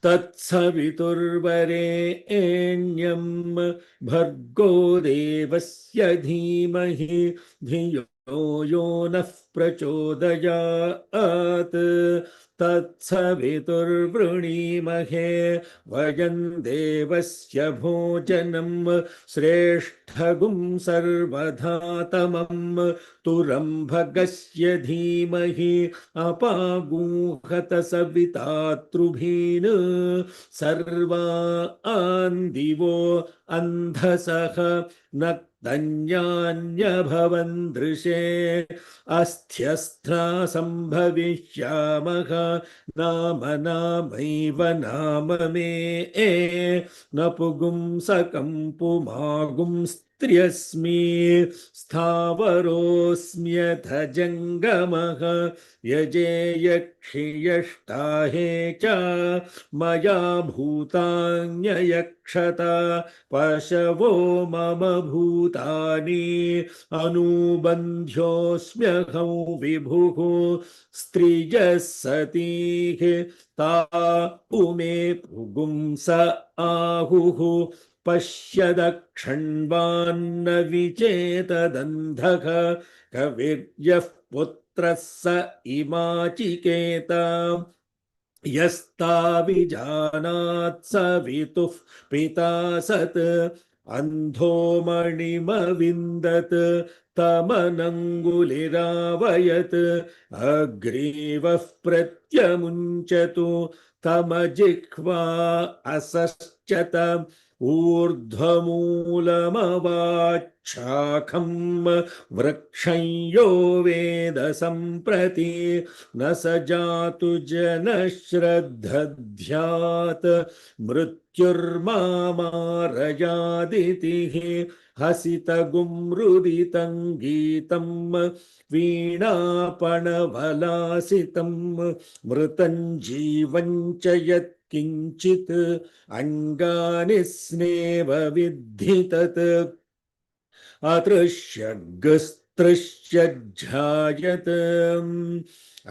तत्सवितुर्वरेण्यं भर्गो देवस्य धीमहि धियो यो नः प्रचोदयात् तत्सवितुर्वृणीमहे वयं देवस्य भोजनं श्रेष्ठगुं सर्वधातमं तुरम्भगस्य धीमहि अपागूहत सवितातृभीन् सर्वान् दिवो अन्धसः नक्तन्यान्यभवन् दृशे अस्त्यस्था सम्भविष्यामः नाम नामैव नाम मे नपुंसकं पुमागुंस्त्र्यस्मि स्थावरोऽस्म्यथ जङ्गमः यजेयक्षियष्टाहे च मया भूतान्ययक्षता पशवो मम भूतानि अनुबन्ध्योऽस्म्यहं विभुः स्त्रियः सतीः ता उमे पुगुंस आहुः पश्यदक्षण्वान्न विचेतदन्धः कविर्यः पुत्रः स इमाचिकेता यस्ताविजानात् सवितुः पिता सत् अन्धो मणिमविन्दत् तमनङ्गुलिरावयत् अग्रीवः प्रत्यमुञ्चतु तमजिह्वा असश्चत ऊर्ध्वमूलमवाच्छाखं वृक्षं यो वेद सम्प्रति न स जातु जनश्रद्धध्यात् मृत्युर्मामारयादितिः हसितगुंरुदितं गीतं वीणापणवलासितं मृतं जीवं च यत्किञ्चित् अङ्गानि स्नेव विद्धि तत् अतृष्यगस्तृष्यज्झायत्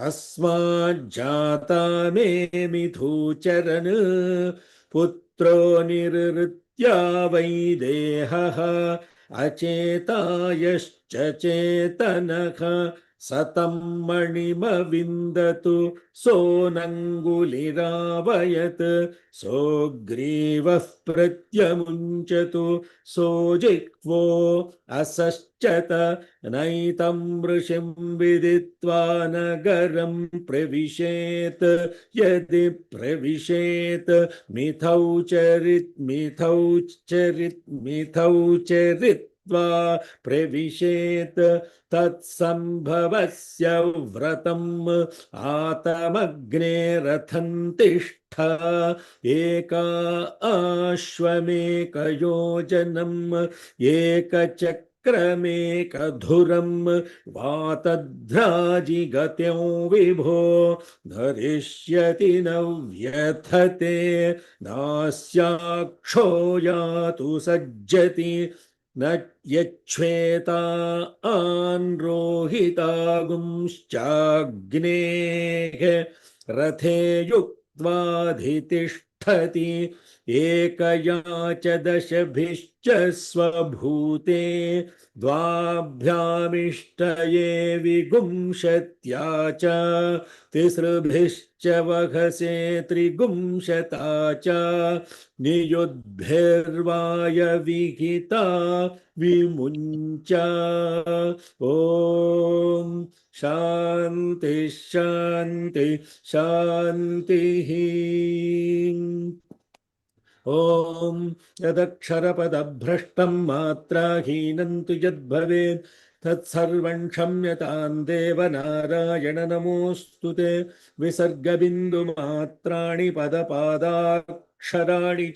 अस्माज्जाता मे मिथुचरन् पुत्रो निरृत्य नित्या वै देहः अचेतायश्च चेतनः सतं मणिमविन्दतु सोऽनङ्गुलिरावयत् सोऽग्रीवः प्रत्यमुञ्चतु सोऽजिह्वो असश्चत नैतं ऋषिं विदित्वा नगरं प्रविशेत् यदि प्रविशेत् मिथौ चरित्वा प्रविशेत् तत्सम्भवस्य व्रतम् आतमग्ने रथं तिष्ठ एकाश्वमेकयोजनम् एकचक्रमेकधुरं वातध्राजिगत्यो विभो धरिष्यति न व्यथते नास्याक्षो यातु सज्जति न यच्छ्वेता आन्रोहितागुंश्चाग्नेः रथे युक्त्वाधितिष्ठति एकया च दशभिश्च स्वभूते द्वाभ्यामिष्टये विगुंशत्या च तिसृभिश्च वघसे त्रिगुंशता च नियुद्भिर्वाय विहिता विमुञ्च ॐ शान्ति शान्ति शान्तिः ॐ यदक्षरपदभ्रष्टं मात्राहीनं तु यद्भवेत् तत्सर्वं क्षम्यतां देव नारायण नमोऽस्तु ते विसर्गबिन्दुमात्राणि पदपादाक्षराणि